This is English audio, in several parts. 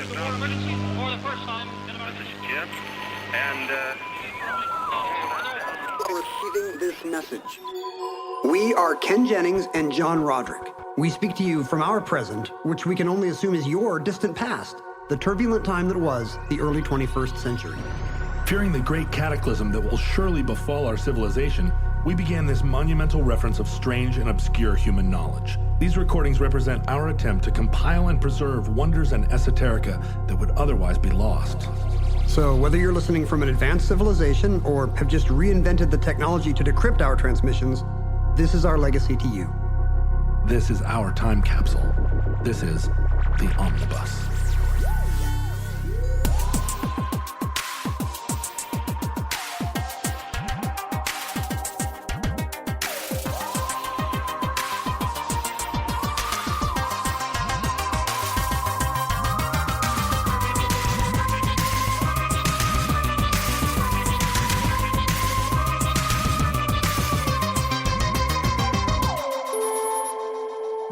emergency for the first time in America. This is Jim, and Receiving this message. We are Ken Jennings and John Roderick. We speak to you from our present, which we can only assume is your distant past, the turbulent time that was the early 21st century. Fearing the great cataclysm that will surely befall our civilization, we began this monumental reference of strange and obscure human knowledge. These recordings represent our attempt to compile and preserve wonders and esoterica that would otherwise be lost. So whether you're listening from an advanced civilization or have just reinvented the technology to decrypt our transmissions, this is our legacy to you. This is our time capsule. This is the Omnibus.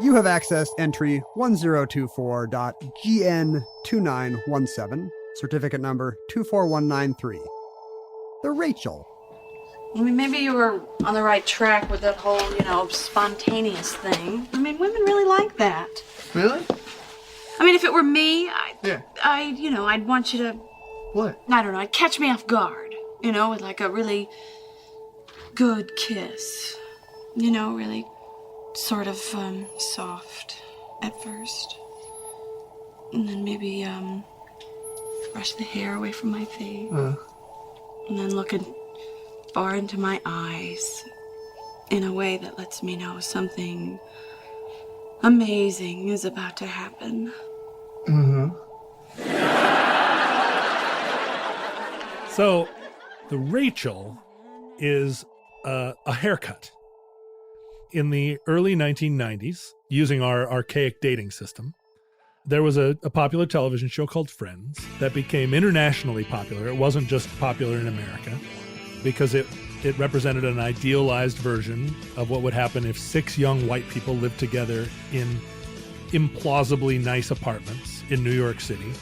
You have accessed entry 1024.GN2917, certificate number 24193. The Rachel. I mean, maybe you were on the right track with that whole, spontaneous thing. I mean, women really like that. Really? I mean, if it were me, Yeah. I'd want you to, What? I don't know, I'd catch me off guard, with like a really good kiss. Really sort of, soft at first. And then maybe, brush the hair away from my face. And then looking far into my eyes in a way that lets me know something amazing is about to happen. Mm-hmm. So, the Rachel is a haircut. In the early 1990s, using our archaic dating system, there was a popular television show called Friends that became internationally popular. It wasn't just popular in America because it represented an idealized version of what would happen if 6 young white people lived together in implausibly nice apartments in New York City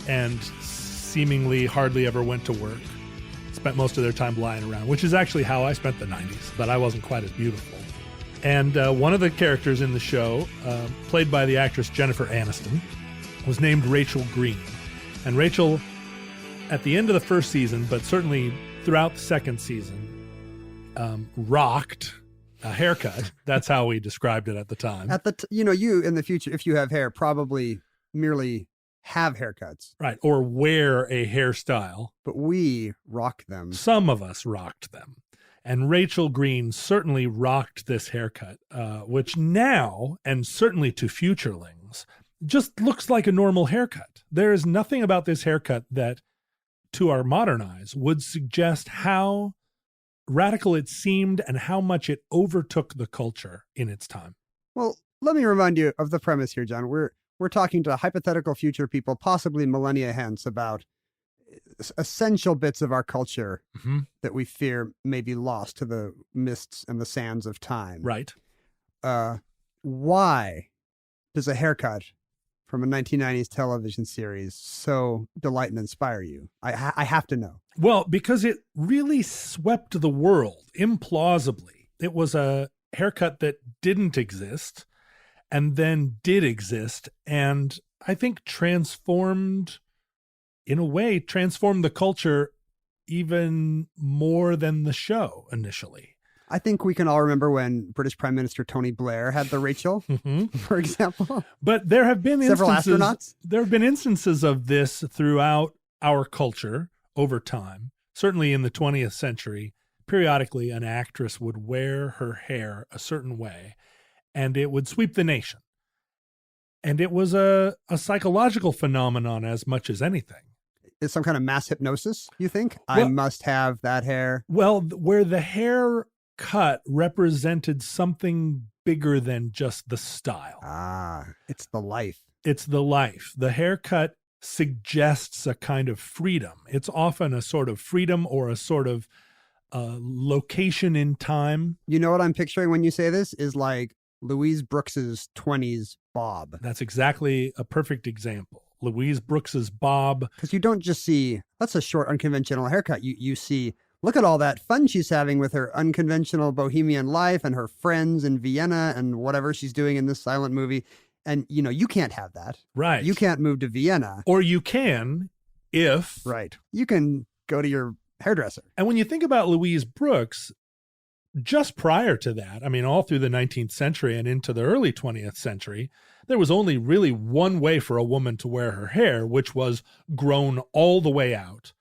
and seemingly hardly ever went to work, spent most of their time lying around, which is actually how I spent the 90s, but I wasn't quite as beautiful. And one of the characters in the show, played by the actress Jennifer Aniston, was named Rachel Green. And Rachel, at the end of the first season, but certainly throughout the second season, rocked a haircut. That's how we described it at the time. You in the future, if you have hair, probably merely have haircuts. Right, or wear a hairstyle. But we rock them. Some of us rocked them. And Rachel Green certainly rocked this haircut, which now, and certainly to futurelings, just looks like a normal haircut. There is nothing about this haircut that, to our modern eyes, would suggest how radical it seemed and how much it overtook the culture in its time. Well, let me remind you of the premise here, John. We're talking to hypothetical future people, possibly millennia hence, about essential bits of our culture that we fear may be lost to the mists and the sands of time. Right. Why does a haircut from a 1990s television series so delight and inspire you? I have to know. Well, because it really swept the world implausibly. It was a haircut that didn't exist and then did exist, and I think transformed the culture even more than the show initially. I think we can all remember when British Prime Minister Tony Blair had the Rachel, for example. But there have been several astronauts. There have been instances of this throughout our culture over time. Certainly in the 20th century, periodically an actress would wear her hair a certain way, and it would sweep the nation. And it was a psychological phenomenon as much as anything. Is some kind of mass hypnosis, you think? Well, I must have that hair. Well, where the hair cut represented something bigger than just the style. It's the life. It's the life. The haircut suggests a kind of freedom. It's often a sort of freedom or a sort of location in time. You know what I'm picturing when you say this is like Louise Brooks's 20s bob. That's exactly a perfect example. Louise Brooks's bob. Because you don't just see, that's a short, unconventional haircut. You see, look at all that fun she's having with her unconventional bohemian life and her friends in Vienna and whatever she's doing in this silent movie. And, you can't have that. Right. You can't move to Vienna. Or you can if... Right. You can go to your hairdresser. And when you think about Louise Brooks, just prior to that, I mean, all through the 19th century and into the early 20th century, there was only really one way for a woman to wear her hair, which was grown all the way out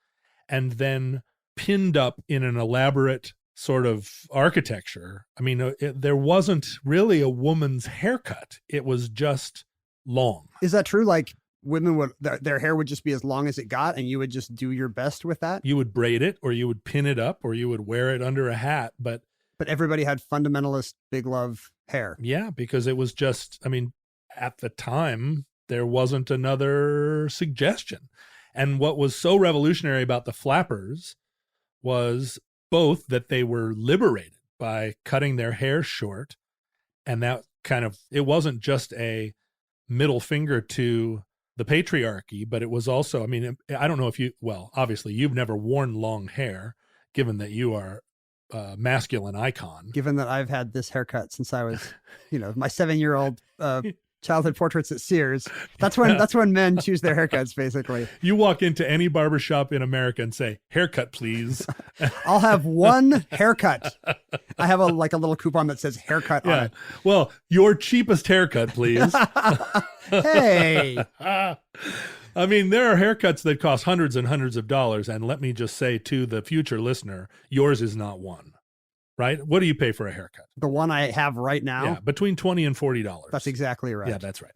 and then pinned up in an elaborate sort of architecture. I mean, there wasn't really a woman's haircut. It was just long. Is that true? Like women would, their hair would just be as long as it got and you would just do your best with that? You would braid it or you would pin it up or you would wear it under a hat. But everybody had fundamentalist big love hair. Yeah, because it was just, I mean, at the time, there wasn't another suggestion. And what was so revolutionary about the flappers was both that they were liberated by cutting their hair short. And that kind of, it wasn't just a middle finger to the patriarchy, but it was also, I mean, I don't know if you, well, obviously you've never worn long hair, given that you are a masculine icon. Given that I've had this haircut since I was, my 7-year-old childhood portraits at Sears. That's when men choose their haircuts, basically. You walk into any barbershop in America and say, haircut, please. I'll have one haircut. I have a little coupon that says haircut on it. Well, your cheapest haircut, please. Hey. I mean, there are haircuts that cost hundreds and hundreds of dollars. And let me just say to the future listener, yours is not one. Right? What do you pay for a haircut? The one I have right now? Yeah, between $20 and $40. That's exactly right. Yeah, that's right.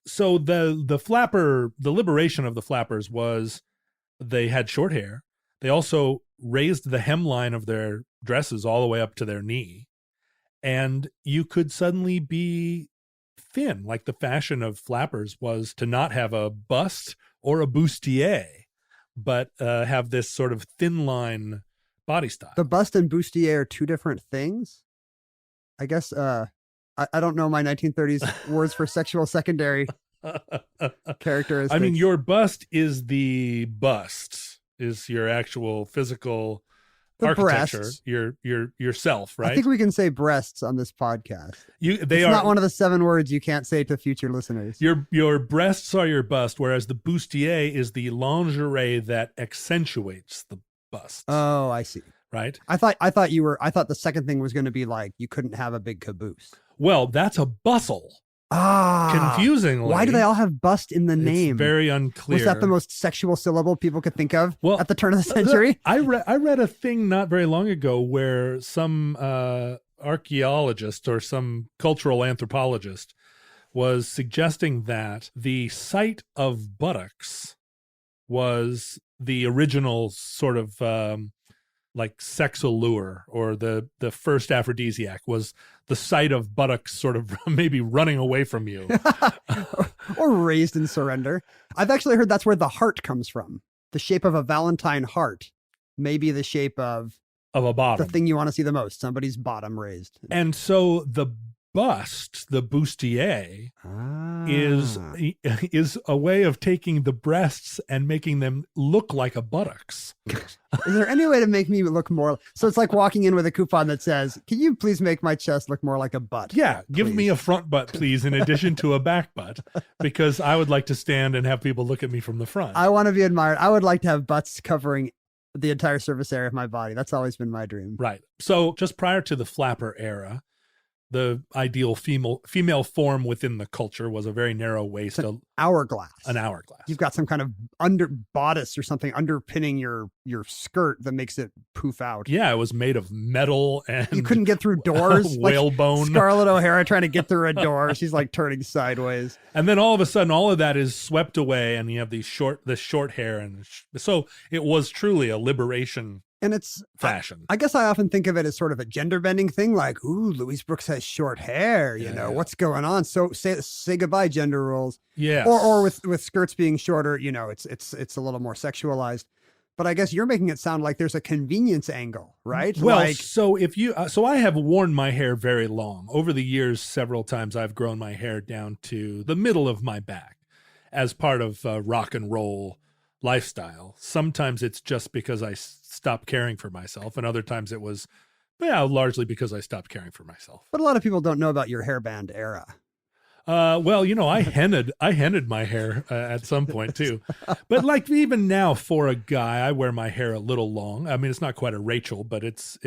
So the liberation of the flappers was they had short hair. They also raised the hemline of their dresses all the way up to their knee. And you could suddenly be thin. Like the fashion of flappers was to not have a bust or a bustier, but have this sort of thin line body style. The bust and bustier are two different things. I guess I don't know my 1930s words for sexual secondary characteristics. I mean, your bust is the bust, is your actual physical architecture, breasts. yourself, right? I think we can say breasts on this podcast. It's not one of the 7 words you can't say to future listeners. Your breasts are your bust, whereas the bustier is the lingerie that accentuates the bust. Oh, I see. Right? I thought the second thing was going to be like you couldn't have a big caboose. Well, that's a bustle. Confusingly. Why do they all have bust in the name? It's very unclear. Was that the most sexual syllable people could think of at the turn of the century? I read a thing not very long ago where some archaeologist or some cultural anthropologist was suggesting that the site of buttocks was the original sort of like sex allure, or the first aphrodisiac was the sight of buttocks sort of maybe running away from you. Or raised in surrender. I've actually heard that's where the heart comes from. The shape of a Valentine heart may be the shape of a bottom. The thing you want to see the most, somebody's bottom raised. And so the bust, the bustier, is a way of taking the breasts and making them look like a buttocks. Is there any way to make me look more? So it's like walking in with a coupon that says, "Can you please make my chest look more like a butt?" Yeah, please. Give me a front butt, please, in addition to a back butt, because I would like to stand and have people look at me from the front. I want to be admired. I would like to have butts covering the entire surface area of my body. That's always been my dream. Right. So just prior to the flapper era, the ideal female form within the culture was a very narrow waist. An hourglass. An hourglass. You've got some kind of under bodice or something underpinning your skirt that makes it poof out. Yeah, it was made of metal and you couldn't get through doors. Whalebone. Like Scarlett O'Hara trying to get through a door. She's like turning sideways. And then all of a sudden, all of that is swept away, and you have this short hair, and so it was truly a liberation. And it's fashion. I guess I often think of it as sort of a gender bending thing, like, ooh, Louise Brooks has short hair, you know, what's going on? So say goodbye, gender roles. Yeah. Or with skirts being shorter, you know, it's a little more sexualized. But I guess you're making it sound like there's a convenience angle, right? Well, so I have worn my hair very long. Over the years, several times I've grown my hair down to the middle of my back. as part of rock and roll lifestyle. Sometimes it's just because I stopped caring for myself, and other times it was, largely because I stopped caring for myself. But a lot of people don't know about your hairband era. Well, I hennaed my hair at some point too, but like even now for a guy, I wear my hair a little long. I mean, it's not quite a Rachel, but it's.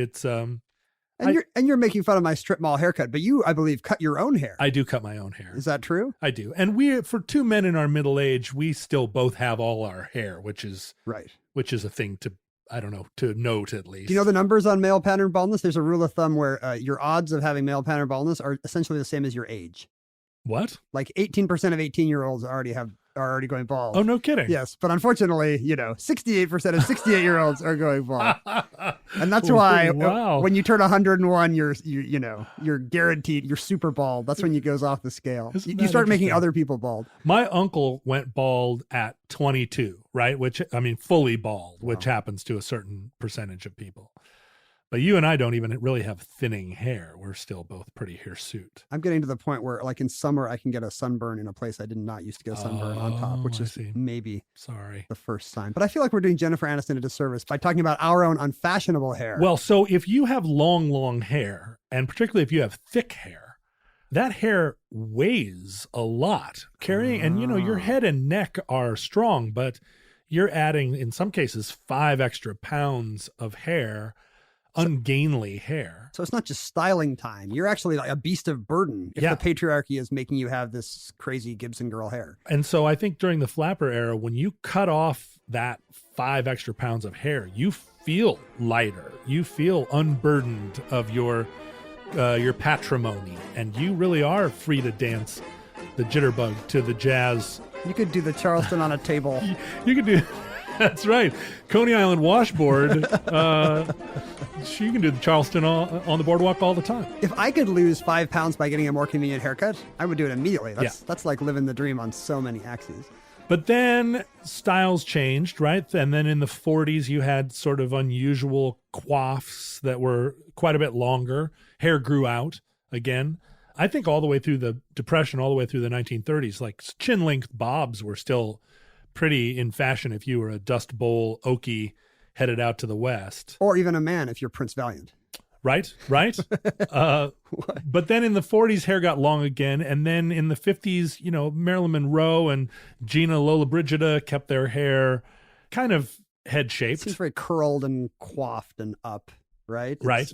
And you're making fun of my strip mall haircut, but you, I believe, cut your own hair. I do cut my own hair. Is that true? I do, and for two men in our middle age, we still both have all our hair, which is right. Which is a thing to note at least. Do you know the numbers on male pattern baldness? There's a rule of thumb where your odds of having male pattern baldness are essentially the same as your age. What? Like 18% of 18-year-olds are already going bald. Oh, no kidding. Yes, but unfortunately, 68% of 68-year-olds are going bald. And that's why when you turn 101, you're guaranteed, you're super bald. That's when you goes off the scale. You start making other people bald. My uncle went bald at 22, right? Fully bald, which happens to a certain percentage of people. But you and I don't even really have thinning hair. We're still both pretty hirsute. I'm getting to the point where, like in summer, I can get a sunburn in a place I did not used to get a sunburn on top, which is maybe the first sign. But I feel like we're doing Jennifer Aniston a disservice by talking about our own unfashionable hair. Well, so if you have long hair, and particularly if you have thick hair, that hair weighs a lot. And your head and neck are strong, but you're adding, in some cases, 5 extra pounds of hair. Ungainly hair. So it's not just styling time. You're actually like a beast of burden if the patriarchy is making you have this crazy Gibson girl hair. And so I think during the flapper era, when you cut off that 5 extra pounds of hair, you feel lighter. You feel unburdened of your patrimony, and you really are free to dance the jitterbug to the jazz. You could do the Charleston on a table. You could do... That's right. Coney Island washboard. You can do the Charleston on the boardwalk all the time. If I could lose 5 pounds by getting a more convenient haircut, I would do it immediately. That's like living the dream on so many axes. But then styles changed, right? And then in the 40s, you had sort of unusual coiffes that were quite a bit longer. Hair grew out again. I think all the way through the Depression, all the way through the 1930s, like chin-length bobs were still pretty in fashion if you were a Dust Bowl Okie headed out to the West. Or even a man if you're Prince Valiant. Right. But then in the 40s, hair got long again. And then in the 50s, Marilyn Monroe and Gina Lollobrigida kept their hair kind of head-shaped. Seems very curled and coiffed and up, right? Right.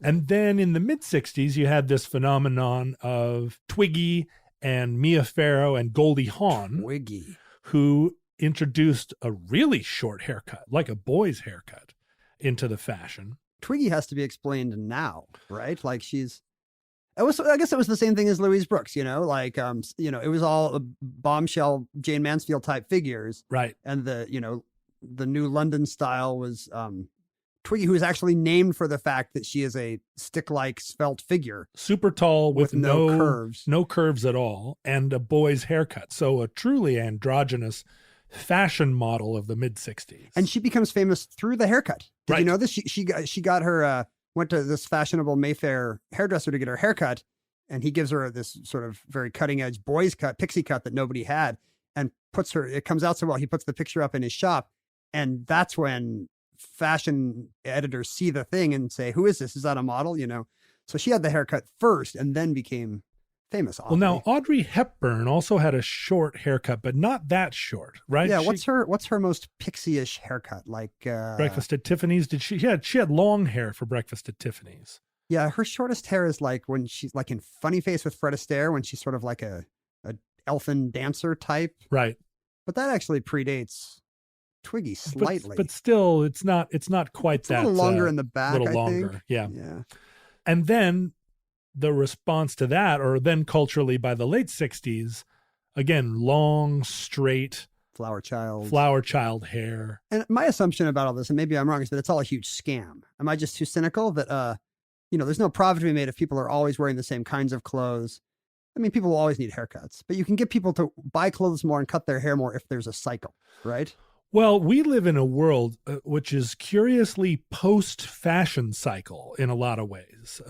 And then in the mid-60s, you had this phenomenon of Twiggy and Mia Farrow and Goldie Hawn. Twiggy. Who introduced a really short haircut, like a boy's haircut, into the fashion. Twiggy has to be explained now, right? Like I guess it was the same thing as Louise Brooks, it was all bombshell Jane Mansfield type figures. Right. And the new London style was Twiggy, who is actually named for the fact that she is a stick-like svelte figure. Super tall with no curves. No curves at all, and a boy's haircut. So a truly androgynous fashion model of the mid-60s. And she becomes famous through the haircut. Did you know this? She got her, went to this fashionable Mayfair hairdresser to get her haircut, and he gives her this sort of very cutting-edge boy's cut, pixie cut that nobody had, and it comes out so well, he puts the picture up in his shop, and that's when fashion editors see the thing and say, who is this? Is that a model? So she had the haircut first and then became famous. Well, now Audrey Hepburn also had a short haircut, but not that short, right? Yeah. What's her most pixie-ish haircut? Like Breakfast at Tiffany's. She had long hair for Breakfast at Tiffany's. Yeah. Her shortest hair is like when she's like in Funny Face with Fred Astaire, when she's sort of like a elfin dancer type. Right. But that actually predates Twiggy slightly. But still, it's not quite it's that. A little longer in the back, a little longer. Think. Yeah. And then the response to that, or then culturally by the late 60s, again, long, straight flower child hair. And my assumption about all this, and maybe I'm wrong, is that it's all a huge scam. Am I just too cynical that, there's no profit to be made if people are always wearing the same kinds of clothes? I mean, people will always need haircuts, but you can get people to buy clothes more and cut their hair more if there's a cycle, right? Well, we live in a world which is curiously post-fashion cycle in a lot of ways.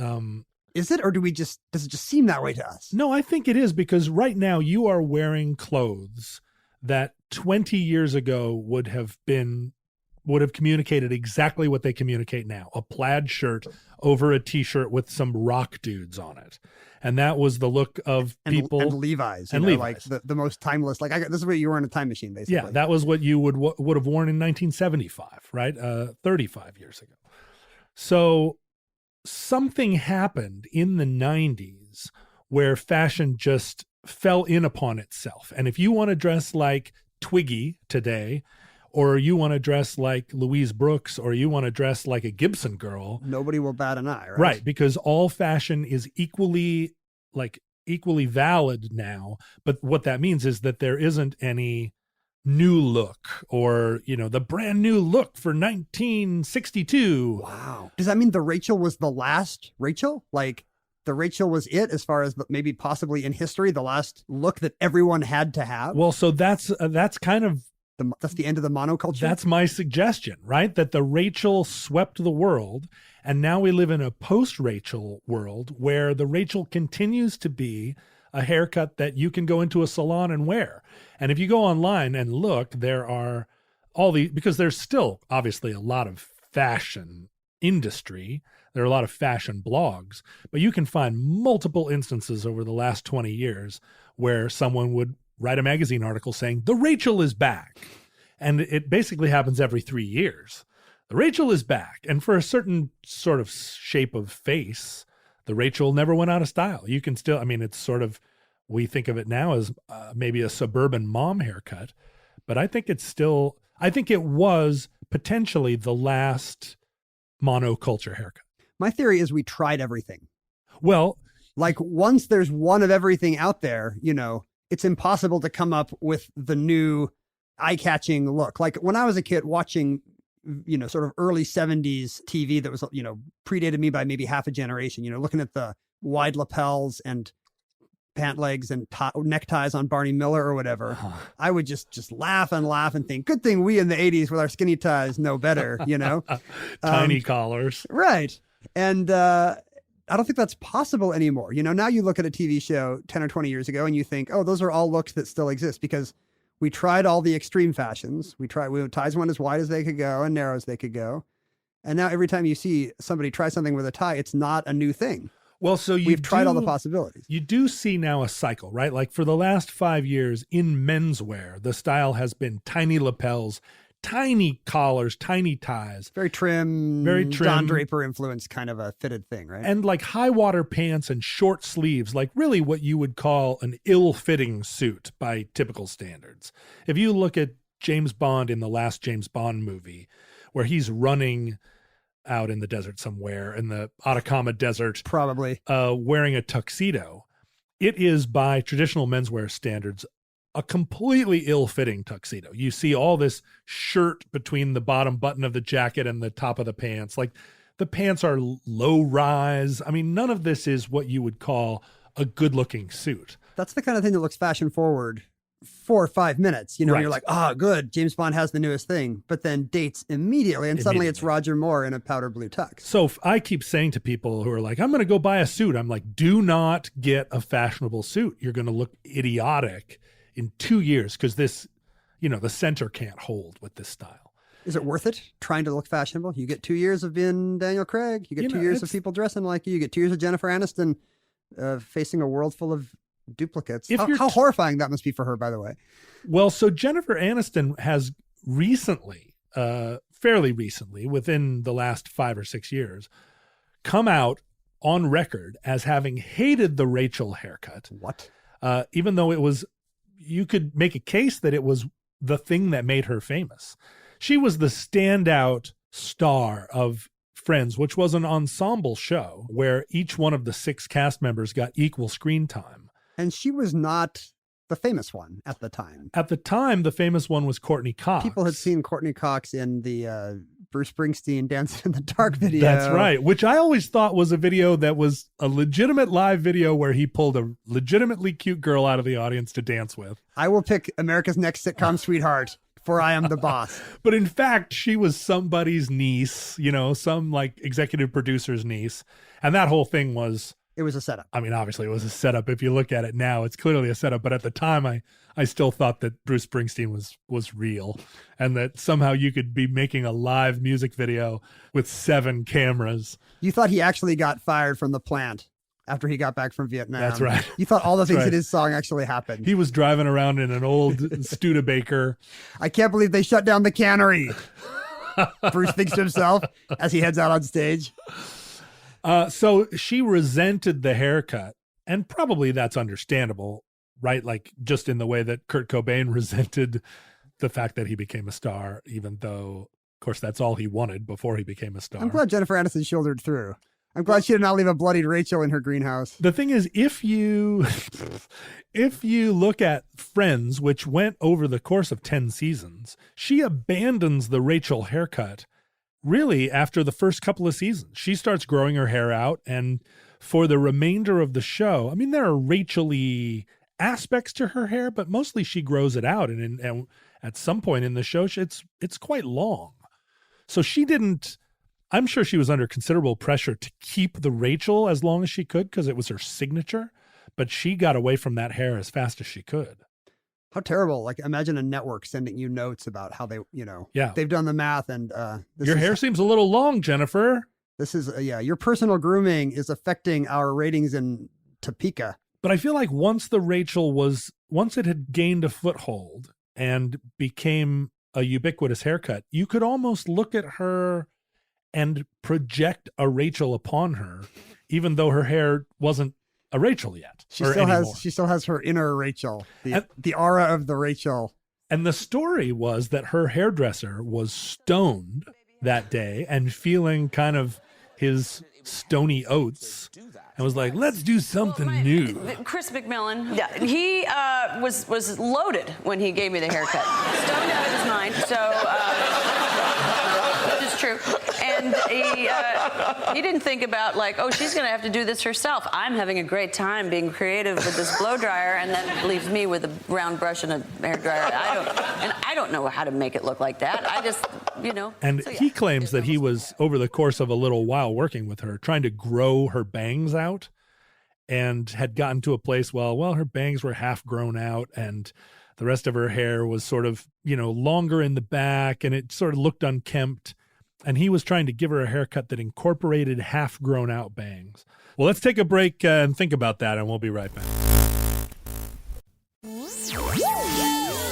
Is it, or does it just seem that way to us? No, I think it is, because right now you are wearing clothes that 20 years ago would have communicated exactly what they communicate now, a plaid shirt over a t-shirt with some rock dudes on it. And that was the look of people. And Levi's. And Levi's. Levi's. The most timeless. Like, this is what you were in a time machine, basically. Yeah, that was what you would have worn in 1975, right? 35 years ago. So something happened in the 90s where fashion just fell in upon itself. And if you want to dress like Twiggy today, or you want to dress like Louise Brooks, or you want to dress like a Gibson girl, nobody will bat an eye, right? Right, because all fashion is equally valid now. But what that means is that there isn't any new look or, the brand new look for 1962. Wow. Does that mean the Rachel was the last Rachel? Like, the Rachel was it as far as maybe possibly in history, the last look that everyone had to have? Well, so that's kind of, that's the end of the monoculture? That's my suggestion, right? That the Rachel swept the world, and now we live in a post-Rachel world where the Rachel continues to be a haircut that you can go into a salon and wear. And if you go online and look, there are because there's still obviously a lot of fashion industry. There are a lot of fashion blogs, but you can find multiple instances over the last 20 years where someone would write a magazine article saying, the Rachel is back. And it basically happens every 3 years. The Rachel is back. And for a certain sort of shape of face, the Rachel never went out of style. You can still, it's sort of, we think of it now as maybe a suburban mom haircut, but I think it was potentially the last monoculture haircut. My theory is we tried everything. Well, like once there's one of everything out there, it's impossible to come up with the new eye-catching look. Like when I was a kid watching, sort of early 70s TV that was, predated me by maybe half a generation, looking at the wide lapels and pant legs and neckties on Barney Miller or whatever, I would just laugh and think, good thing we in the 80s with our skinny ties know better, Tiny collars. Right. And I don't think that's possible anymore. Now you look at a TV show 10 or 20 years ago and you think, oh, those are all looks that still exist because we tried all the extreme fashions. Ties went as wide as they could go and narrow as they could go. And now every time you see somebody try something with a tie, it's not a new thing. Well, so we've tried all the possibilities. You do see now a cycle, right? Like for the last 5 years in menswear, the style has been tiny lapels, tiny collars, tiny ties. Very trim, Don Draper influence kind of a fitted thing, right? And like high water pants and short sleeves, like really what you would call an ill-fitting suit by typical standards. If you look at James Bond in the last James Bond movie, where he's running out in the desert somewhere, in the Atacama Desert, probably wearing a tuxedo, it is by traditional menswear standards a completely ill-fitting tuxedo. You see all this shirt between the bottom button of the jacket and the top of the pants. Like the pants are low rise. None of this is what you would call a good-looking suit. That's the kind of thing that looks fashion forward 4 or 5 minutes. Right. You're like, good, James Bond has the newest thing, but then dates immediately. And suddenly it's Roger Moore in a powder blue tux. So I keep saying to people who are like, I'm going to go buy a suit. I'm like, do not get a fashionable suit. You're going to look idiotic in 2 years because this, the center can't hold with this style. Is it worth it trying to look fashionable? You get 2 years of being Daniel Craig. You get 2 years of people dressing like you. You get 2 years of Jennifer Aniston facing a world full of duplicates. How horrifying that must be for her, by the way. Well, so Jennifer Aniston has recently, fairly recently, within the last 5 or 6 years, come out on record as having hated the Rachel haircut. What? Even though you could make a case that it was the thing that made her famous. She was the standout star of Friends, which was an ensemble show where each one of the 6 cast members got equal screen time. And she was not the famous one at the time. At the time, the famous one was Courtney Cox. People had seen Courtney Cox in the Bruce Springsteen Dancing in the Dark video. That's right, which I always thought was a video that was a legitimate live video where he pulled a legitimately cute girl out of the audience to dance with. I will pick America's Next Sitcom Sweetheart, for I am the boss. But in fact, she was somebody's niece, some like executive producer's niece. And that whole thing was... It was a setup. Obviously it was a setup. If you look at it now, it's clearly a setup. But at the time, I I still thought that Bruce Springsteen was real, and that somehow you could be making a live music video with 7 cameras. You thought he actually got fired from the plant after he got back from Vietnam. That's right. You thought all the things right. in his song actually happened. He was driving around in an old Studebaker. I can't believe they shut down the cannery. Bruce thinks to himself as he heads out on stage. So she resented the haircut, and probably that's understandable, right? Like just in the way that Kurt Cobain resented the fact that he became a star, even though, of course, that's all he wanted before he became a star. I'm glad Jennifer Aniston shouldered through. I'm glad she did not leave a bloodied Rachel in her greenhouse. The thing is, if you look at Friends, which went over the course of 10 seasons, she abandons the Rachel haircut really after the first couple of seasons. She starts growing her hair out, and for the remainder of the show, I mean, there are Rachel-y aspects to her hair, but mostly she grows it out, and at some point in the show, it's quite long. So she didn't. I'm sure she was under considerable pressure to keep the Rachel as long as she could because it was her signature, but she got away from that hair as fast as she could. How terrible. Like, imagine a network sending you notes about how they, Yeah. they've done the math and Your hair seems a little long, Jennifer. This is, your personal grooming is affecting our ratings in Topeka. But I feel like once it had gained a foothold and became a ubiquitous haircut, you could almost look at her and project a Rachel upon her, even though her hair wasn't a Rachel yet. She still has her inner Rachel, the aura of the Rachel. And the story was that her hairdresser was stoned that day and feeling kind of his stony oats and was like, let's do something new. Chris McMillan, yeah, he was loaded when he gave me the haircut. Stoned out of his mind, so which is true. And he didn't think about like, oh, she's going to have to do this herself. I'm having a great time being creative with this blow dryer, and that leaves me with a round brush and a hair dryer. I don't know how to make it look like that. I just, And so, yeah, he claims that he was, over the course of a little while working with her, trying to grow her bangs out, and had gotten to a place, well, her bangs were half grown out, and the rest of her hair was sort of, longer in the back, and it sort of looked unkempt. And he was trying to give her a haircut that incorporated half grown out bangs. Well, let's take a break and think about that, and we'll be right back.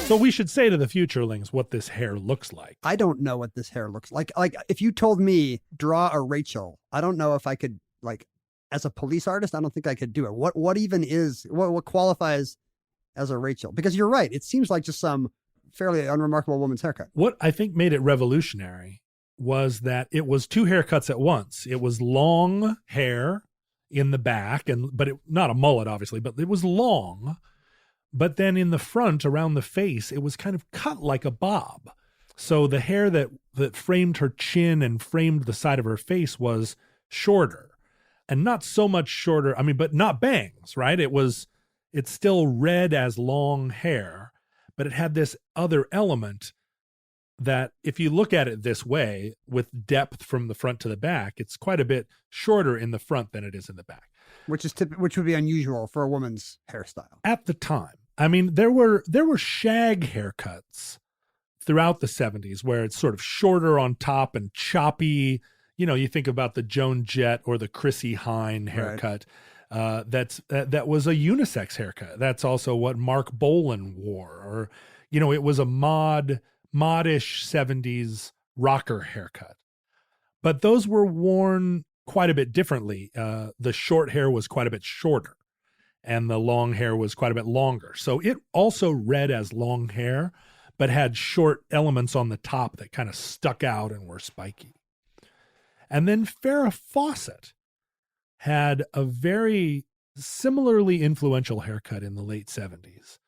So we should say to the futurelings what this hair looks like. I don't know what this hair looks like. Like, if you told me, draw a Rachel, I don't know if I could, like, as a police artist, I don't think I could do it. What even is, what qualifies as a Rachel? Because you're right. It seems like just some fairly unremarkable woman's haircut. What I think made it revolutionary was that it was 2 haircuts at once. It was long hair in the back, but not a mullet, obviously, but it was long. But then in the front, around the face, it was kind of cut like a bob. So the hair that framed her chin and framed the side of her face was shorter. And not so much shorter, but not bangs, right? It's still read as long hair, but it had this other element that if you look at it this way, with depth from the front to the back, it's quite a bit shorter in the front than it is in the back. Which would be unusual for a woman's hairstyle. At the time. There were shag haircuts throughout the 70s where it's sort of shorter on top and choppy. You think about the Joan Jett or the Chrissy Hine haircut. Right. That was a unisex haircut. That's also what Mark Bolan wore. Or, it was a modish 70s rocker haircut. But those were worn quite a bit differently. The short hair was quite a bit shorter, and the long hair was quite a bit longer. So it also read as long hair, but had short elements on the top that kind of stuck out and were spiky. And then Farrah Fawcett had a very similarly influential haircut in the late 70s,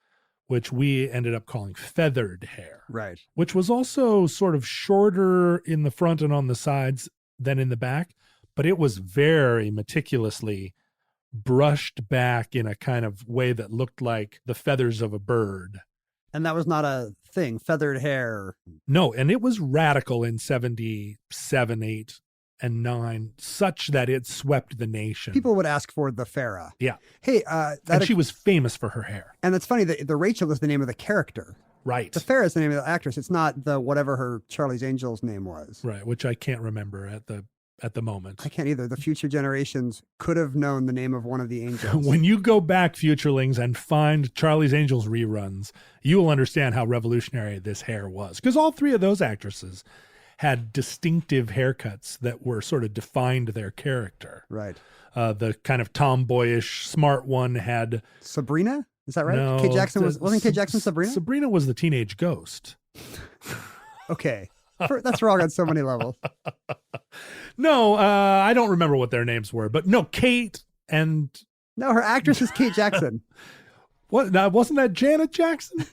which we ended up calling feathered hair. Right. Which was also sort of shorter in the front and on the sides than in the back, but it was very meticulously brushed back in a kind of way that looked like the feathers of a bird. And that was not a thing, feathered hair. No, and it was radical in 77, 8, 2009, such that it swept the nation. People would ask for the Farrah. Yeah. Hey, And she was famous for her hair. and it's funny that the Rachel is the name of the character. Right. The Farrah is the name of the actress. It's not the whatever her Charlie's Angels name was. Right, which I can't remember at the moment. I can't either. The future generations could have known the name of one of the angels. When you go back, futurelings, and find Charlie's Angels reruns, you will understand how revolutionary this hair was. Because all three of those actresses had distinctive haircuts that were sort of defined their character. Right. The kind of tomboyish, smart one had... Sabrina? Is that right? No, Kate Jackson wasn't Kate Jackson Sabrina? Sabrina was the teenage ghost. Okay. That's wrong on so many levels. No, I don't remember what their names were, but no, Kate and... No, her actress is Kate Jackson. What? Now, wasn't that Janet Jackson?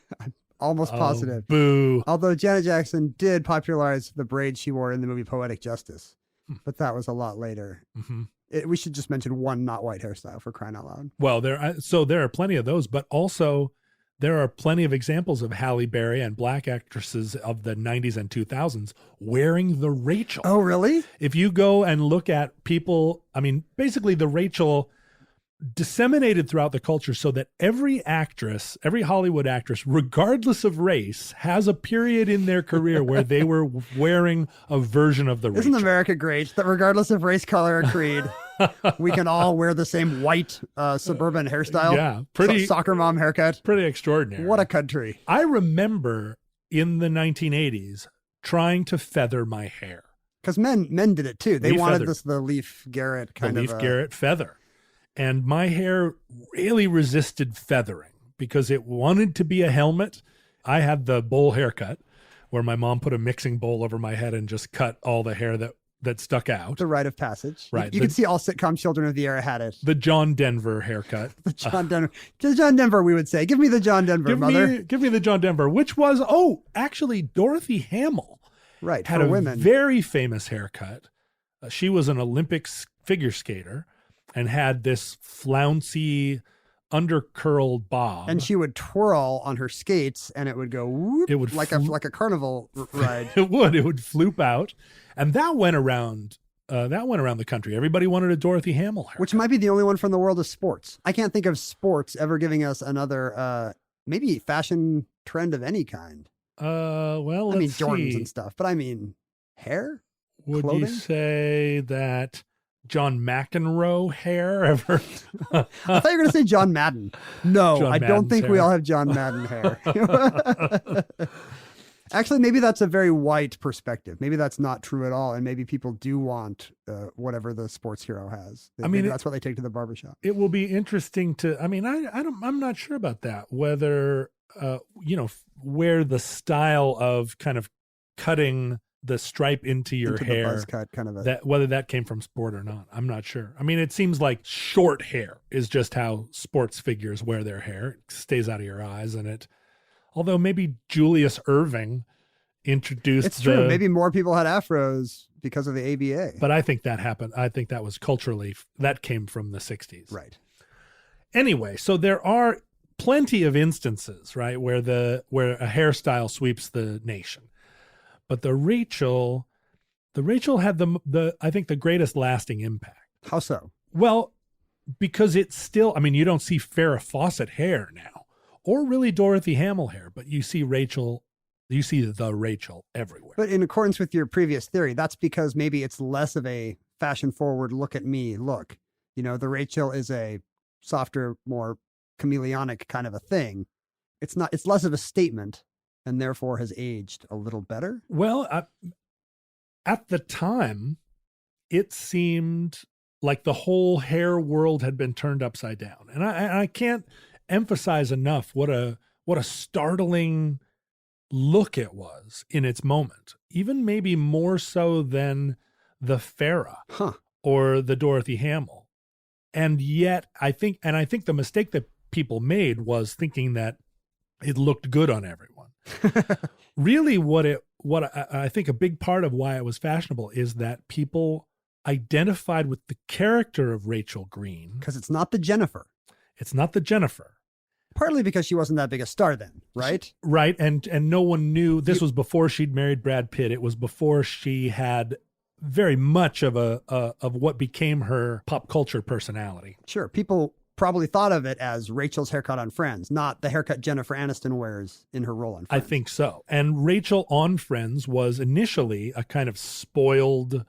Almost positive. Boo. Although Janet Jackson did popularize the braid she wore in the movie Poetic Justice. But that was a lot later. Mm-hmm. We should just mention one not white hairstyle for crying out loud. Well, there are plenty of those, but also there are plenty of examples of Halle Berry and black actresses of the 90s and 2000s wearing the Rachel. Oh, really? If you go and look at people, I mean, basically the Rachel disseminated throughout the culture so that every actress, every Hollywood actress, regardless of race, has a period in their career where they were wearing a version of the Rachel. Isn't America great that regardless of race, color, or creed, we can all wear the same white suburban hairstyle? Yeah, pretty soccer mom haircut. Pretty extraordinary. What a country. I remember in the 1980s trying to feather my hair. Because men did it too. They We wanted feathered. the Leif Garrett kind of. Leif Garrett feather. And my hair really resisted feathering because it wanted to be a helmet. I had the bowl haircut where my mom put a mixing bowl over my head and just cut all the hair that stuck out. The rite of passage. Right. You can see all sitcom children of the era had it. The John Denver haircut. The John Denver, we would say. Give me the John Denver, mother. Give me the John Denver, which was, actually Dorothy Hamill. Right, had for a women. very famous haircut. She was an Olympic figure skater and had this flouncy undercurled bob. And she would twirl on her skates and it would go whoop, it would like a carnival ride. It would floop out. And that went around the country. Everybody wanted a Dorothy Hamill haircut. Which might be the only one from the world of sports. I can't think of sports ever giving us another maybe fashion trend of any kind. Well, I mean let's Jordans see. and stuff, but I mean hair? Would Clothing? you say that John McEnroe hair ever? I thought you were going to say John Madden. No, John I don't Madden's think we hair. all have John Madden hair. Actually, maybe that's a very white perspective. Maybe that's not true at all. And maybe people do want whatever the sports hero has. Maybe that's what they take to the barbershop. It will be interesting to, I'm not sure about that, whether, where the style of kind of cutting the stripe into your Into hair, the buzz cut kind of whether that came from sport or not. I'm not sure. I mean, it seems like short hair is just how sports figures wear their hair. It stays out of your eyes. And although maybe Julius Erving introduced It's true. Maybe more people had afros because of the ABA. But I think that happened. I think that was culturally, that came from the 60s. Right. Anyway, so there are plenty of instances, right, where a hairstyle sweeps the nation. But the Rachel had I think the greatest lasting impact. How so? Well, because it's still, you don't see Farrah Fawcett hair now, or really Dorothy Hamill hair, but you see the Rachel everywhere. But in accordance with your previous theory, that's because maybe it's less of a fashion forward look at me look. The Rachel is a softer, more chameleonic kind of a thing. It's less of a statement and therefore has aged a little better. Well, at the time, it seemed like the whole hair world had been turned upside down. And I can't emphasize enough what a startling look it was in its moment, even maybe more so than the Farrah or the Dorothy Hamill. And yet I think the mistake that people made was thinking that it looked good on everyone. Really what I think a big part of why it was fashionable is that people identified with the character of Rachel Green. Because it's not the Jennifer. It's not the Jennifer. Partly because she wasn't that big a star then, right? Right. And no one knew. This was before she'd married Brad Pitt. It was before she had very much of of what became her pop culture personality. Sure. People probably thought of it as Rachel's haircut on Friends, not the haircut Jennifer Aniston wears in her role on Friends. I think so. And Rachel on Friends was initially a kind of spoiled,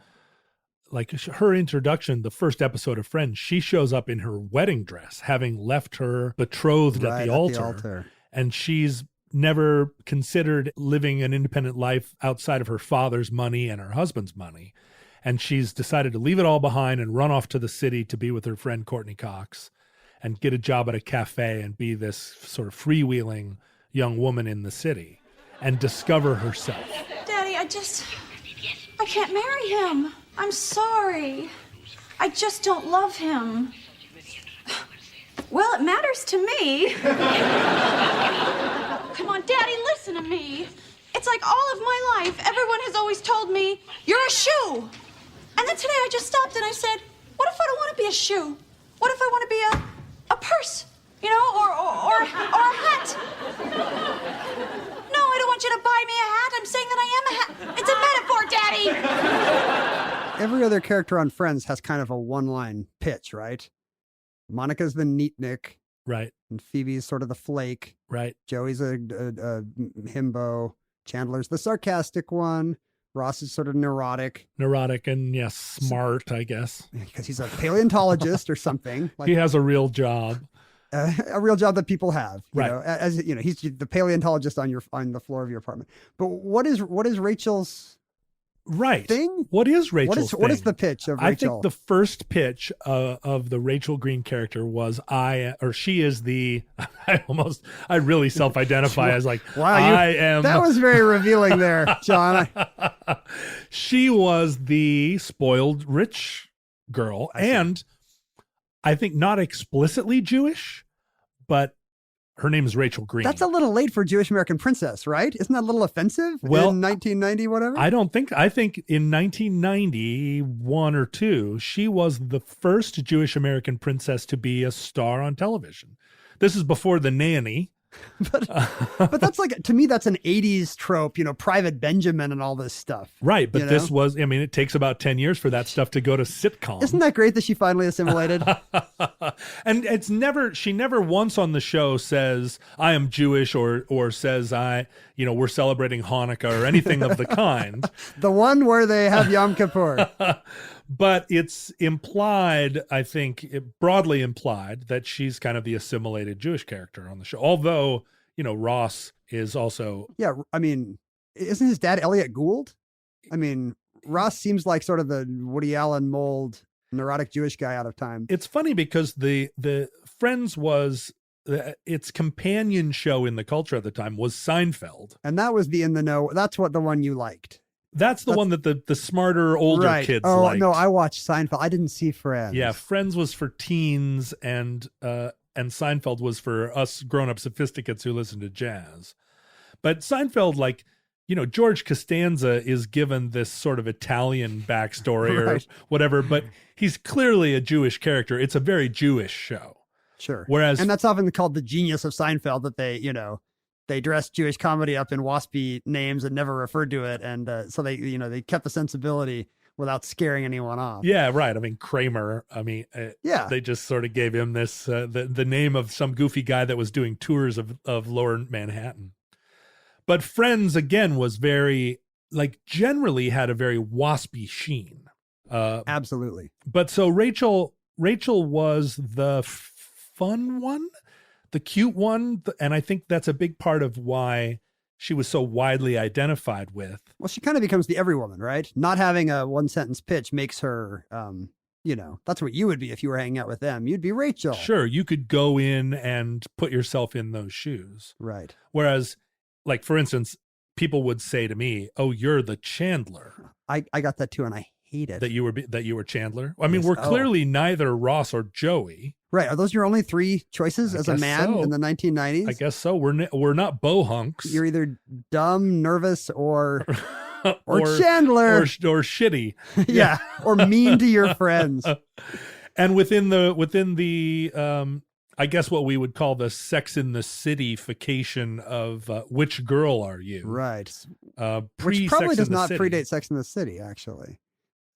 like her introduction, the first episode of Friends, she shows up in her wedding dress, having left her betrothed at the altar. And she's never considered living an independent life outside of her father's money and her husband's money. And she's decided to leave it all behind and run off to the city to be with her friend Courtney Cox and get a job at a cafe and be this sort of freewheeling young woman in the city and discover herself. Daddy, I can't marry him. I'm sorry. I just don't love him. Well, it matters to me. Come on, Daddy, listen to me. It's like all of my life, everyone has always told me, you're a shoe. And then today I just stopped and I said, what if I don't want to be a shoe? What if I want to be a purse, you know, or a hat? No, I don't want you to buy me a hat. I'm saying that I am a hat. It's a metaphor, Daddy. Every other character on Friends has kind of a one-line pitch, right? Monica's the neatnik. Right. And Phoebe's sort of the flake. Right. Joey's a himbo. Chandler's the sarcastic one. Ross is sort of neurotic. Neurotic and, yes, smart, I guess. Because he's a paleontologist or something. Like, he has a real job. A real job that people have. Right. Know, as you know, he's the paleontologist on the floor of your apartment. But what is Rachel's thing? What is Rachel's thing? What is the pitch of Rachel? I think the first pitch of the Rachel Green character was she is the, I really self-identify as like, wow, I am. That was very revealing there, John. She was the spoiled rich girl. And I think not explicitly Jewish, but her name is Rachel Green. That's a little late for Jewish American princess, right? Isn't that a little offensive in 1990, whatever? I think in 1991 or 2, she was the first Jewish American princess to be a star on television. This is before The Nanny. But that's like, to me, that's an 80s trope, you know, Private Benjamin and all this stuff. Right. But this was, I mean, it takes about 10 years for that stuff to go to sitcom. Isn't that great that she finally assimilated? And she never once on the show says, I am Jewish or says we're celebrating Hanukkah or anything of the kind. The one where they have Yom Kippur. But it's implied, I think, broadly implied, that she's kind of the assimilated Jewish character on the show. Although, Ross is also... Yeah, I mean, isn't his dad Elliot Gould? I mean, Ross seems like sort of the Woody Allen mold, neurotic Jewish guy out of time. It's funny because the Friends was... its companion show in the culture at the time was Seinfeld. And that was the in the know. That's the one you liked. That's the one that the smarter, older kids liked. No, I watched Seinfeld. I didn't see Friends. Yeah, Friends was for teens, and Seinfeld was for us grown-up sophisticates who listen to jazz. But Seinfeld, George Costanza is given this sort of Italian backstory or whatever, but he's clearly a Jewish character. It's a very Jewish show. Sure. And that's often called the genius of Seinfeld, that they dressed Jewish comedy up in waspy names and never referred to it. And so they kept the sensibility without scaring anyone off. Yeah, right. I mean, Kramer, they just sort of gave him this, the name of some goofy guy that was doing tours of lower Manhattan. But Friends, again, was very, generally had a very waspy sheen. Absolutely. But so Rachel was the fun one, the cute one, and I think that's a big part of why she was so widely identified with. Well, she kind of becomes the every woman, right? Not having a one sentence pitch makes her, that's what you would be if you were hanging out with them. You'd be Rachel. Sure, you could go in and put yourself in those shoes. Right. Whereas, for instance, people would say to me, "Oh, you're the Chandler." I got that too, and I hate it. That you were Chandler. I mean, we're clearly neither Ross or Joey. Right. Are those your only three choices as a man in the 1990s? I guess so. We're not bohunks. You're either dumb, nervous, or Chandler. Or shitty. Yeah. Or mean to your friends. And within the I guess what we would call the Sex in the City-fication of which girl are you? Right. Which probably does not predate Sex in the City, actually.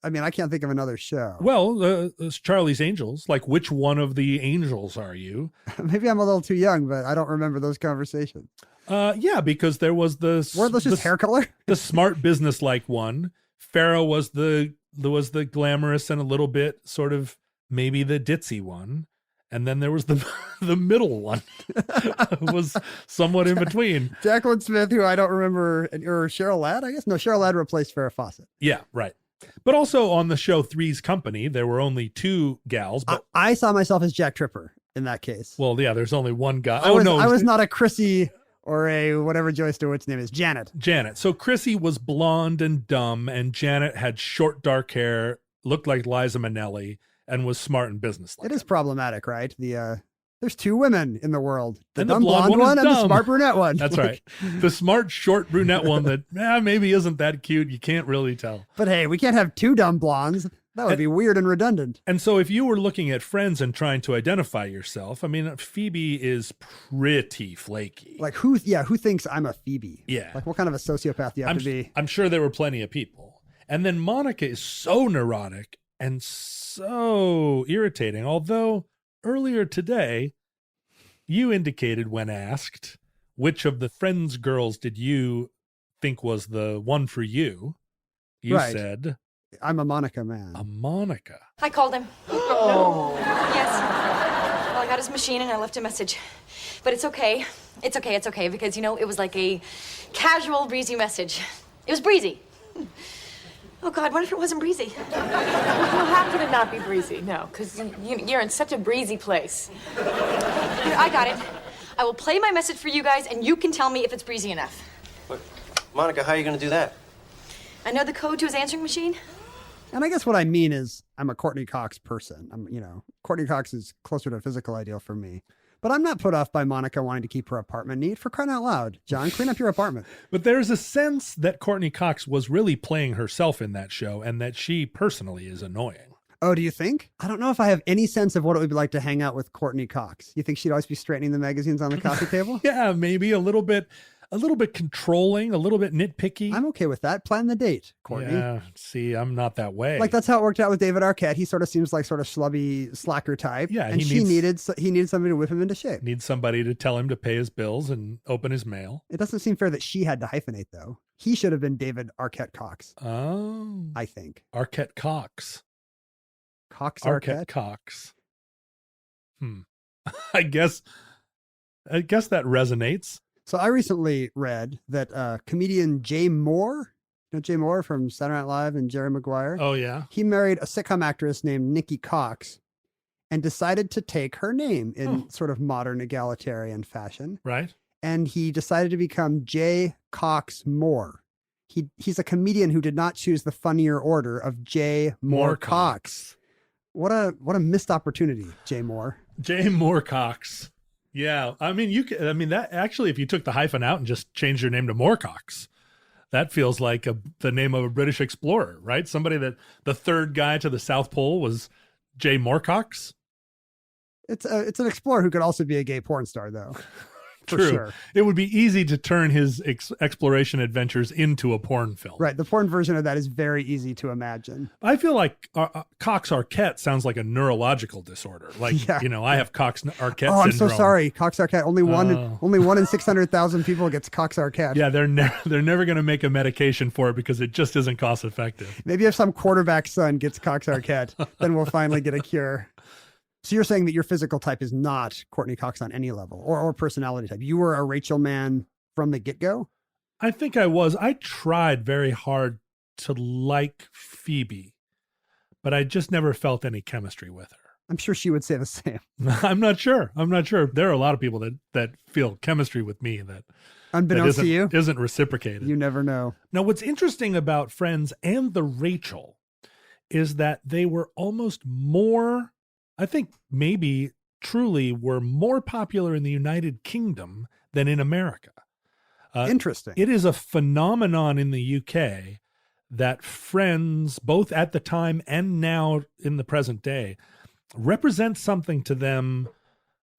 I mean, I can't think of another show. Well, it's Charlie's Angels. Like, which one of the angels are you? Maybe I'm a little too young, but I don't remember those conversations. Yeah, because there was Weren't those just hair color? The smart business-like one. Pharaoh was the glamorous and a little bit sort of maybe the ditzy one. And then there was the middle one. Was somewhat in between. Jacqueline Smith, who I don't remember, or Cheryl Ladd, I guess. No, Cheryl Ladd replaced Farrah Fawcett. Yeah, right. But also on the show Three's Company, there were only 2 gals. But I saw myself as Jack Tripper in that case. Well, yeah, there's only one guy. I was not a Chrissy or a whatever Joy Stewart's name is, Janet. Janet. So Chrissy was blonde and dumb, and Janet had short, dark hair, looked like Liza Minnelli, and was smart and businesslike. It is problematic, right? There's 2 women in the world. The And the dumb blonde blonde one and the dumb. smart brunette one. That's right. The smart, short brunette one that maybe isn't that cute. You can't really tell. But hey, we can't have 2 dumb blondes. That would be weird and redundant. And so if you were looking at Friends and trying to identify yourself, I mean, Phoebe is pretty flaky. Like who thinks I'm a Phoebe? Yeah. Like what kind of a sociopath do you have to be? I'm sure there were plenty of people. And then Monica is so neurotic and so irritating. Although earlier today, you indicated when asked, which of the Friends girls did you think was the one for you? You Right. said, I'm a Monica man. a Monica. I called him. Oh. Yes. Well, I got his machine and I left a message. But it's okay. It's okay because, it was like a casual, breezy message. It was breezy. Oh, God, what if it wasn't breezy? Well, how could it not be breezy? No, because you're in such a breezy place. Here, I got it. I will play my message for you guys, and you can tell me if it's breezy enough. But, Monica, how are you going to do that? I know the code to his answering machine. And I guess what I mean is I'm a Courtney Cox person. Courtney Cox is closer to a physical ideal for me. But I'm not put off by Monica wanting to keep her apartment neat. For crying out loud, John, clean up your apartment. But there's a sense that Courtney Cox was really playing herself in that show and that she personally is annoying. Oh, do you think? I don't know if I have any sense of what it would be like to hang out with Courtney Cox. You think she'd always be straightening the magazines on the coffee table? Yeah, maybe a little bit controlling, a little bit nitpicky. I'm okay with that. Plan the date, Courtney. Yeah, see, I'm not that way. Like that's how it worked out with David Arquette. He sort of seems like sort of schlubby slacker type. Yeah, and he needed somebody to whip him into shape. Needs somebody to tell him to pay his bills and open his mail. It doesn't seem fair that she had to hyphenate though. He should have been David Arquette Cox. Oh, I think Arquette Cox. Cox Arquette Arquette. Cox. I guess that resonates. So I recently read that comedian Jay Moore, Jay Moore from Saturday Night Live and Jerry Maguire. Oh, yeah. He married a sitcom actress named Nikki Cox and decided to take her name in sort of modern egalitarian fashion. Right. And he decided to become J. Cox Moore. He's a comedian who did not choose the funnier order of J. Moore Cox. What a missed opportunity, Jay Moore. J. Moore Cox. Yeah, I mean, that actually, if you took the hyphen out and just changed your name to Moorcox, that feels like the name of a British explorer, right? Somebody that the third guy to the South Pole was J. Moorcox. It's an explorer who could also be a gay porn star, though. For True. sure. It would be easy to turn his exploration adventures into a porn film. Right. The porn version of that is very easy to imagine. I feel like Cox Arquette sounds like a neurological disorder. Like, Yeah. I have Cox Arquette syndrome. Oh, I'm so sorry. Cox Arquette. Only one in 600,000 people gets Cox Arquette. Yeah, they're never going to make a medication for it because it just isn't cost effective. Maybe if some quarterback's son gets Cox Arquette, then we'll finally get a cure. So you're saying that your physical type is not Courtney Cox on any level or personality type. You were a Rachel man from the get-go? I think I was. I tried very hard to like Phoebe, but I just never felt any chemistry with her. I'm sure she would say the same. I'm not sure. There are a lot of people that feel chemistry with me that Unbeknownst to you, isn't reciprocated. You never know. Now, what's interesting about Friends and the Rachel is that they were almost more, I think maybe truly were more popular in the United Kingdom than in America. Interesting. It is a phenomenon in the UK that Friends, both at the time and now in the present day, represent something to them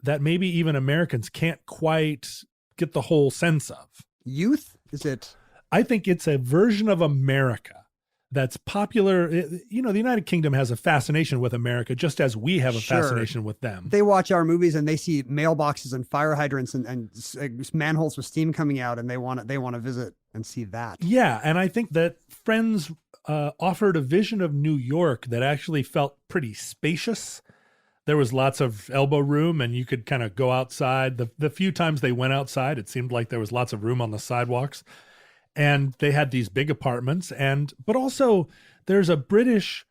that maybe even Americans can't quite get the whole sense of. Youth? Is it? I think it's a version of America that's popular. The United Kingdom has a fascination with America, just as we have a fascination with them. They watch our movies and they see mailboxes and fire hydrants and manholes with steam coming out, and they want to visit and see that. Yeah, and I think that Friends offered a vision of New York that actually felt pretty spacious. There was lots of elbow room, and you could kind of go outside. The few times they went outside, it seemed like there was lots of room on the sidewalks. And they had these big apartments, but also there's a British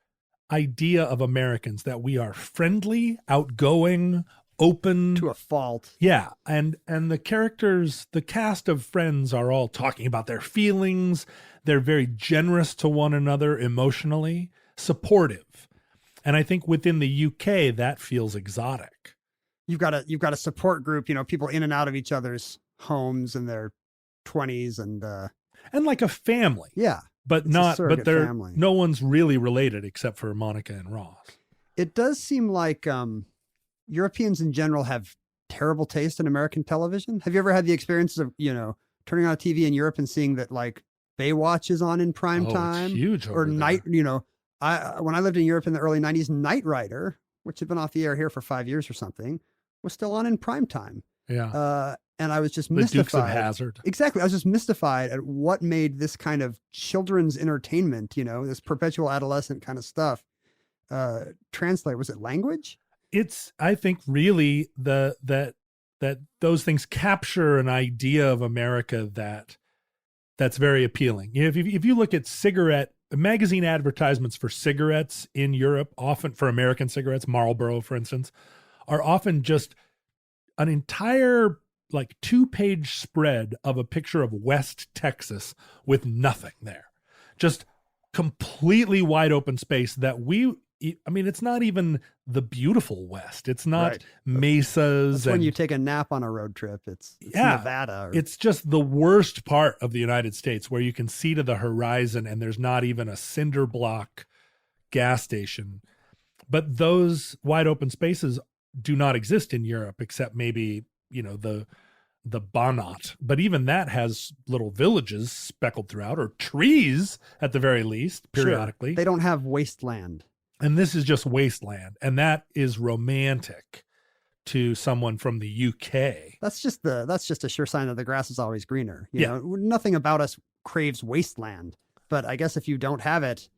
idea of Americans that we are friendly, outgoing, open to a fault. Yeah, and the characters, the cast of Friends are all talking about their feelings. They're very generous to one another emotionally, supportive. And I think within the UK that feels exotic. You've got a support group, people in and out of each other's homes in their 20s and like a family. Yeah. But no one's really related except for Monica and Ross. It does seem like Europeans in general have terrible taste in American television. Have you ever had the experiences of, turning on a TV in Europe and seeing that like Baywatch is on in prime time? It's huge over or there. When I lived in Europe in the early 90s, Knight Rider, which had been off the air here for 5 years or something, was still on in prime time. Yeah. And I was just the mystified. Dukes of Hazzard. Exactly. I was just mystified at what made this kind of children's entertainment, this perpetual adolescent kind of stuff, translate. Was it language? It's, I think, really that those things capture an idea of America that's very appealing. If you look at magazine advertisements for cigarettes in Europe, often for American cigarettes, Marlboro, for instance, are often just an entire 2-page spread of a picture of West Texas with nothing there. Just completely wide open space that it's not even the beautiful West. It's not mesas. That's when you take a nap on a road trip. It's Nevada. It's just the worst part of the United States where you can see to the horizon and there's not even a cinder block gas station. But those wide open spaces do not exist in Europe except maybe the Banat, but even that has little villages speckled throughout, or trees at the very least, periodically. Sure. They don't have wasteland. And this is just wasteland, and that is romantic to someone from the UK. That's just a sure sign that the grass is always greener. You know, nothing about us craves wasteland, but I guess if you don't have it,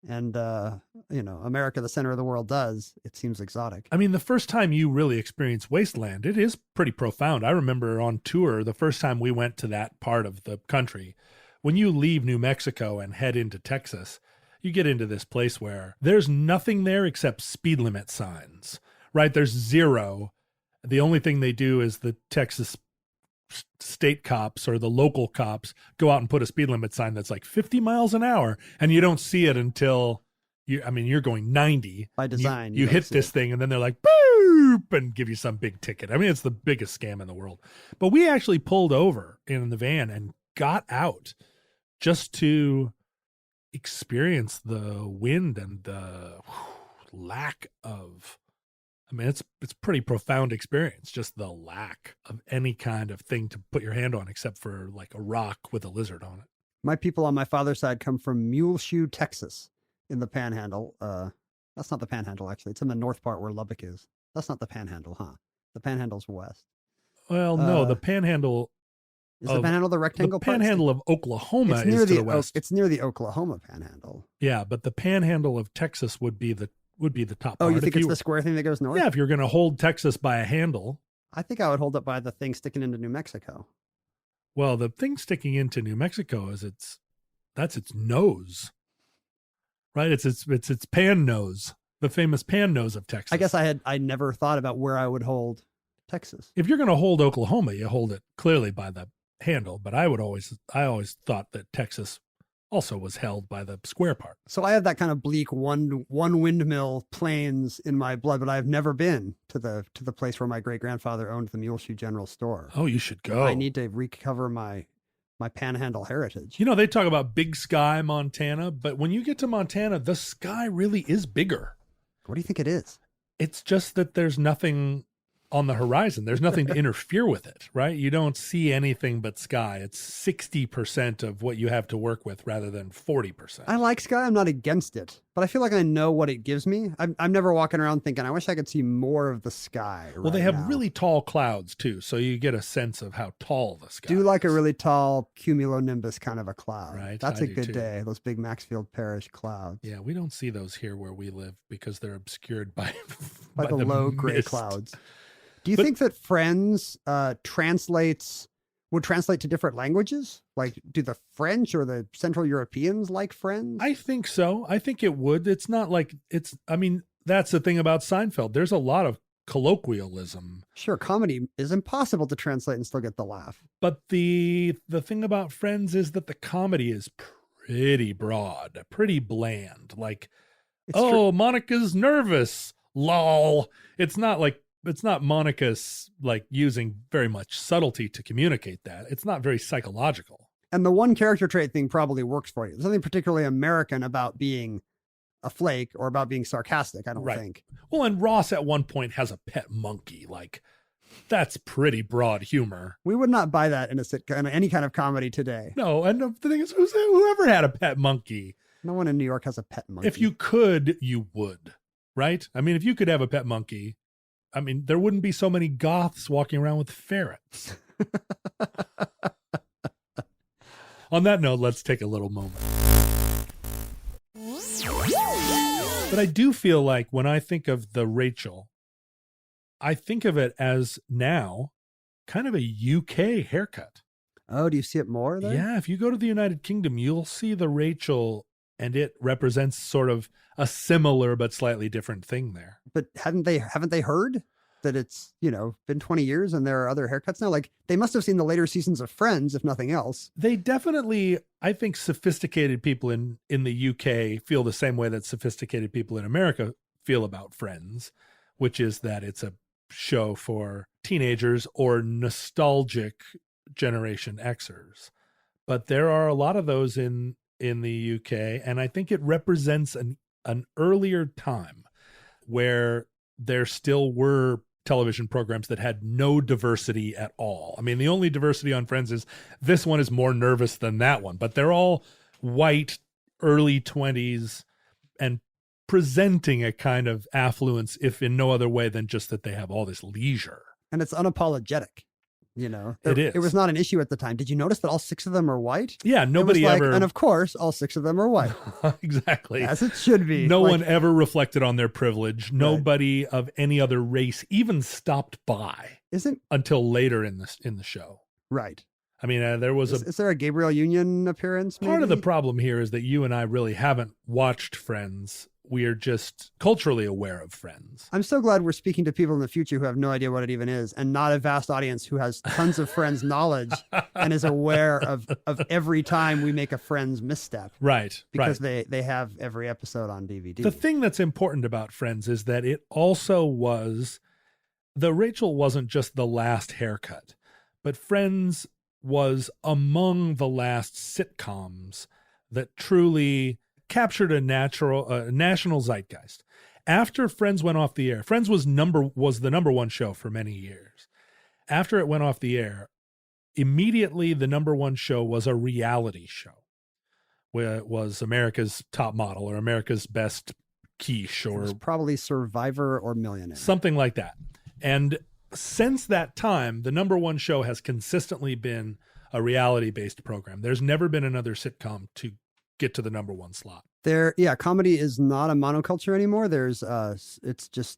and America, the center of the world, does, it seems exotic. I mean, the first time you really experience wasteland, it is pretty profound. I remember on tour, the first time we went to that part of the country, when you leave New Mexico and head into Texas, you get into this place where there's nothing there except speed limit signs, right? There's zero. The only thing they do is the Texas state cops or the local cops go out and put a speed limit sign that's like 50 miles an hour, and you don't see it until you're going 90 by design. You hit this thing and then they're like boop and give you some big ticket. I mean, it's the biggest scam in the world. But we actually pulled over in the van and got out just to experience the wind and the lack of, I mean, it's pretty profound experience, just the lack of any kind of thing to put your hand on except for like a rock with a lizard on it. My people on my father's side come from Muleshoe, Texas, in the Panhandle. That's not the Panhandle, actually. It's in the north part where Lubbock is. That's not the Panhandle, huh? The Panhandle's west. Well, no, the Panhandle... Is the Panhandle the rectangle part? The Panhandle of Oklahoma is to the west. It's near the Oklahoma Panhandle. Yeah, but the Panhandle of Texas would be the top part. Oh, you think it's the square thing that goes north? Yeah, if you're going to hold Texas by a handle. I think I would hold it by the thing sticking into New Mexico. Well, the thing sticking into New Mexico is that's its nose, right? It's its pan nose, the famous pan nose of Texas. I guess I never thought about where I would hold Texas. If you're going to hold Oklahoma, you hold it clearly by the handle, but I always thought that Texas also was held by the square part. So I have that kind of bleak one windmill plains in my blood, but I've never been to the place where my great grandfather owned the Muleshoe General Store. Oh, you should go. I need to recover my Panhandle heritage. You know, they talk about Big Sky, Montana, but when you get to Montana, the sky really is bigger. What do you think it is? It's just that there's nothing on the horizon. There's nothing to interfere with it, right? You don't see anything but sky. It's 60% of what you have to work with rather than 40%. I like sky. I'm not against it, but I feel like I know what it gives me. I'm never walking around thinking, I wish I could see more of the sky. Well, they have really tall clouds too, so you get a sense of how tall the sky is. Do like a really tall cumulonimbus kind of a cloud. Right, That's I a do good too. day. Those big Maxfield Parish clouds. Yeah, we don't see those here where we live because they're obscured by By the low gray mist. clouds. Do you think that Friends would translate to different languages? Like, do the French or the Central Europeans like Friends? I think so. I think it would. It's not like I mean, that's the thing about Seinfeld. There's a lot of colloquialism. Sure, comedy is impossible to translate and still get the laugh. But the thing about Friends is that the comedy is pretty broad, pretty bland. Like, Monica's nervous. Lol. It's not Monica's like using very much subtlety to communicate that. It's not very psychological. And the one character trait thing probably works for you. There's nothing particularly American about being a flake or about being sarcastic, I don't think. Well, and Ross at one point has a pet monkey. Like, that's pretty broad humor. We would not buy that in a sitcom, in any kind of comedy today. No, and the thing is, whoever had a pet monkey? No one in New York has a pet monkey. If you could, you would, right? I mean, if you could have a pet monkey, I mean, there wouldn't be so many goths walking around with ferrets. On that note, let's take a little moment. But I do feel like when I think of the Rachel, I think of it as now kind of a UK haircut. Oh, do you see it more there? Yeah, if you go to the United Kingdom, you'll see the Rachel, and it represents sort of a similar but slightly different thing there. But haven't they heard that it's, been 20 years and there are other haircuts now? Like, they must have seen the later seasons of Friends, if nothing else. They definitely, I think sophisticated people in the UK feel the same way that sophisticated people in America feel about Friends, which is that it's a show for teenagers or nostalgic Generation Xers. But there are a lot of those in the UK, and I think it represents an earlier time where there still were television programs that had no diversity at all. I mean, the only diversity on Friends is this one is more nervous than that one, but they're all white, early 20s, and presenting a kind of affluence, if in no other way than just that they have all this leisure. And it's unapologetic. It is. It was not an issue at the time. Did you notice that all 6 of them are white? Yeah, nobody ever. And of course, all 6 of them are white. Exactly. As it should be. No one ever reflected on their privilege. Nobody of any other race even stopped by. Until later in the show. Right. I mean, there was is there a Gabriel Union appearance? Maybe? Part of the problem here is that you and I really haven't watched Friends. We are just culturally aware of Friends. I'm so glad we're speaking to people in the future who have no idea what it even is, and not a vast audience who has tons of Friends knowledge and is aware of every time we make a Friends misstep. Right. Because they have every episode on DVD. The thing that's important about Friends is that it also was, the Rachel wasn't just the last haircut, but Friends was among the last sitcoms that truly captured a national zeitgeist. After Friends went off the air, Friends was the number one show for many years. After it went off the air, immediately the number one show was a reality show, where it was America's Top Model or America's Best Quiche, or it was probably Survivor or Millionaire, something like that. And since that time, the number one show has consistently been a reality-based program. There's never been another sitcom to get to the number one slot. Comedy is not a monoculture anymore. It's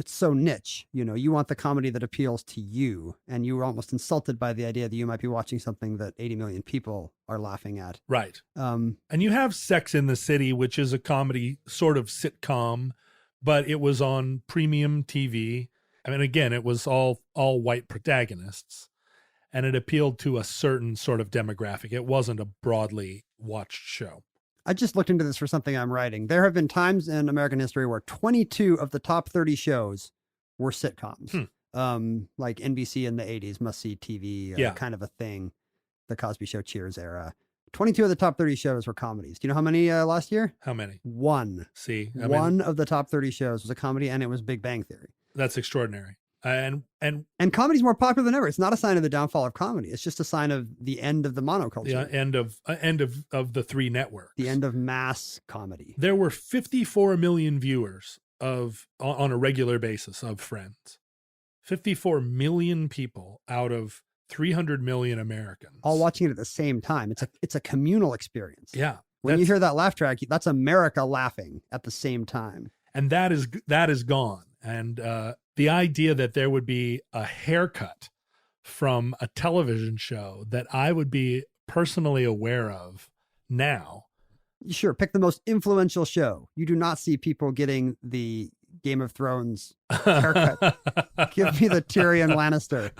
so niche. You want the comedy that appeals to you, and you were almost insulted by the idea that you might be watching something that 80 million people are laughing at. Right. And you have Sex in the City, which is a comedy sort of sitcom, but it was on premium TV. I mean, again, it was all white protagonists, and it appealed to a certain sort of demographic. It wasn't a broadly watched show. I just looked into this for something I'm writing. There have been times in American history where 22 of the top 30 shows were sitcoms. Like NBC in the 80s, must-see TV, kind of a thing. The Cosby Show, Cheers era. 22 of the top 30 shows were comedies. Do you know how many last year? How many? 1. See? One of the top 30 shows was a comedy, and it was Big Bang Theory. That's extraordinary. And comedy's more popular than ever. It's not a sign of the downfall of comedy. It's just a sign of the end of the monoculture. the end of the three networks. The end of mass comedy. There were 54 million viewers on a regular basis of Friends. 54 million people out of 300 million Americans. All watching it at the same time. It's a communal experience. Yeah. When you hear that laugh track, that's America laughing at the same time. And that is gone. And the idea that there would be a haircut from a television show that I would be personally aware of now. Sure, pick the most influential show. You do not see people getting the Game of Thrones haircut. Give me the Tyrion Lannister.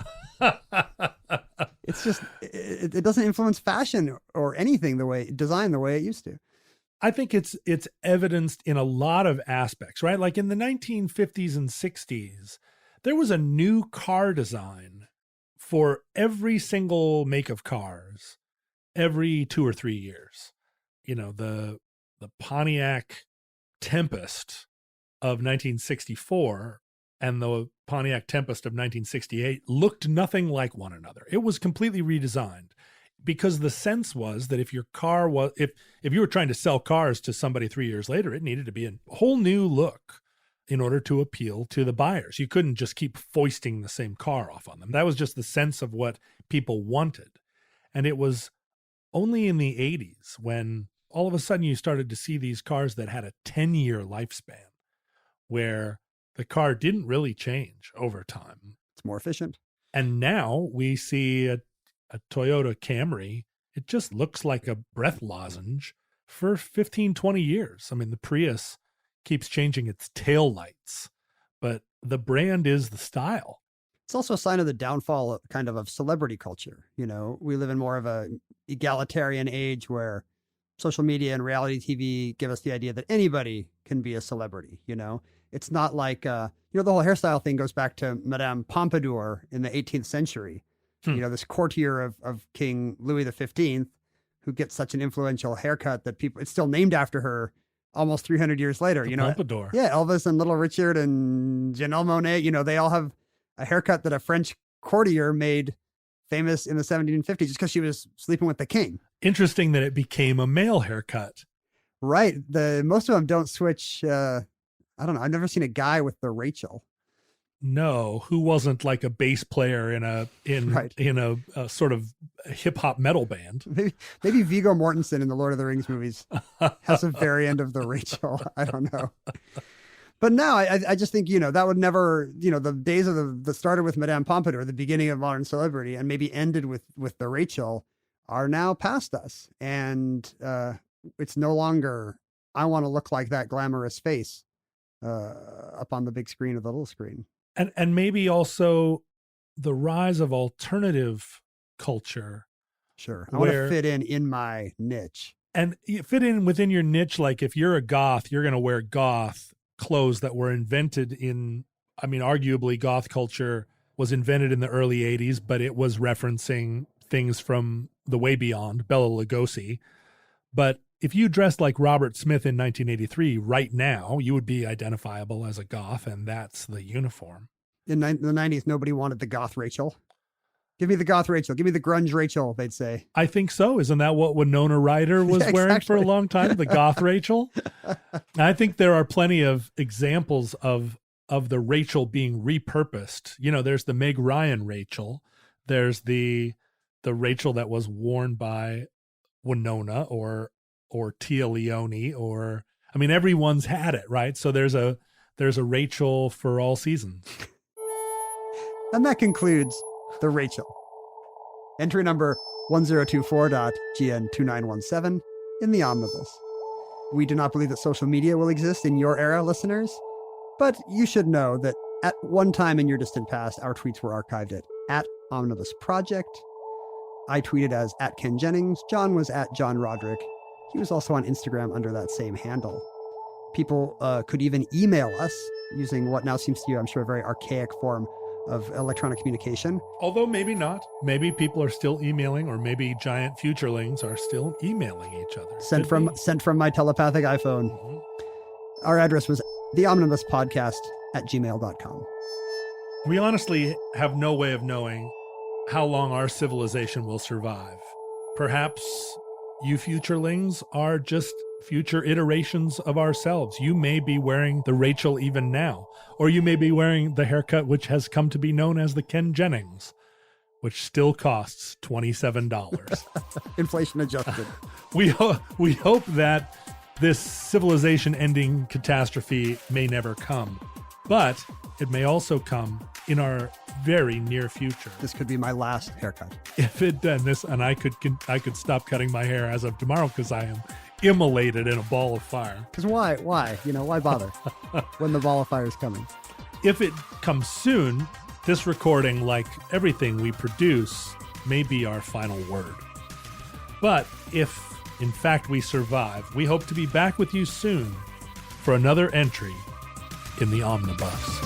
It's just, it doesn't influence fashion or anything design the way it used to. I think it's evidenced in a lot of aspects, right? Like in the 1950s and 60s, there was a new car design for every single make of cars every 2 or 3 years. You know, the Pontiac Tempest of 1964 and the Pontiac Tempest of 1968 looked nothing like one another. It was completely redesigned because the sense was that if your car was, if you were trying to sell cars to somebody 3 years later, it needed to be a whole new look in order to appeal to the buyers. You couldn't just keep foisting the same car off on them. That was just the sense of what people wanted. And it was only in the 80s when all of a sudden you started to see these cars that had a 10-year lifespan where the car didn't really change over time. It's more efficient. And now we see a Toyota Camry. It just looks like a breath lozenge for 15, 20 years. I mean, the Prius keeps changing its tail lights, but the brand is the style. It's also a sign of the downfall of celebrity culture. You know, we live in more of a egalitarian age where social media and reality TV give us the idea that anybody can be a celebrity. You know, it's not like, the whole hairstyle thing goes back to Madame Pompadour in the 18th century. You know, this courtier of King Louis XV, who gets such an influential haircut that it's still named after her almost 300 years later. Pompadour. Yeah, Elvis and Little Richard and Janelle Monáe, they all have a haircut that a French courtier made famous in the 1750s just because she was sleeping with the king. Interesting that it became a male haircut. Right. Most of them don't switch. I don't know. I've never seen a guy with the Rachel. No, who wasn't like a bass player in a sort of hip hop metal band. Maybe Viggo Mortensen in the Lord of the Rings movies has a variant of the Rachel. I don't know. But now I just think, that would never, the days of the started with Madame Pompadour, the beginning of modern celebrity, and maybe ended with the Rachel, are now past us. And it's no longer, I want to look like that glamorous face up on the big screen or the little screen. And maybe also the rise of alternative culture. Sure. I want to fit in my niche. And you fit in within your niche. Like if you're a goth, you're going to wear goth clothes that were invented arguably goth culture was invented in the early 80s, but it was referencing things from the way beyond, Bela Lugosi. But if you dressed like Robert Smith in 1983, right now, you would be identifiable as a goth, and that's the uniform. In the 90s, nobody wanted the goth Rachel. Give me the goth Rachel. Give me the grunge Rachel, they'd say. I think so. Isn't that what Winona Ryder was wearing for a long time? The goth Rachel? I think there are plenty of examples of the Rachel being repurposed. There's the Meg Ryan Rachel. There's the Rachel that was worn by Winona or Tia Leone everyone's had it, right? So there's a Rachel for all seasons. And that concludes the Rachel. Entry number 1024.GN2917 in the omnibus. We do not believe that social media will exist in your era, listeners, but you should know that at one time in your distant past, our tweets were archived at Omnibus Project. I tweeted as @Ken Jennings. John was @John Roderick. He was also on Instagram under that same handle. People could even email us using what now seems to you, I'm sure, a very archaic form of electronic communication. Although maybe not. Maybe people are still emailing, or maybe giant futurelings are still emailing each other. Sent from my telepathic iPhone. Mm-hmm. Our address was theomnibuspodcast@gmail.com. We honestly have no way of knowing how long our civilization will survive. Perhaps you futurelings are just future iterations of ourselves. You may be wearing the Rachel even now, or you may be wearing the haircut which has come to be known as the Ken Jennings, which still costs $27. Inflation adjusted. We hope that this civilization-ending catastrophe may never come, but it may also come in our very near future. This could be my last haircut. If it done this, and I could stop cutting my hair as of tomorrow because I am immolated in a ball of fire. Because why? Why bother when the ball of fire is coming? If it comes soon, this recording, like everything we produce, may be our final word. But if, in fact, we survive, we hope to be back with you soon for another entry in the Omnibus.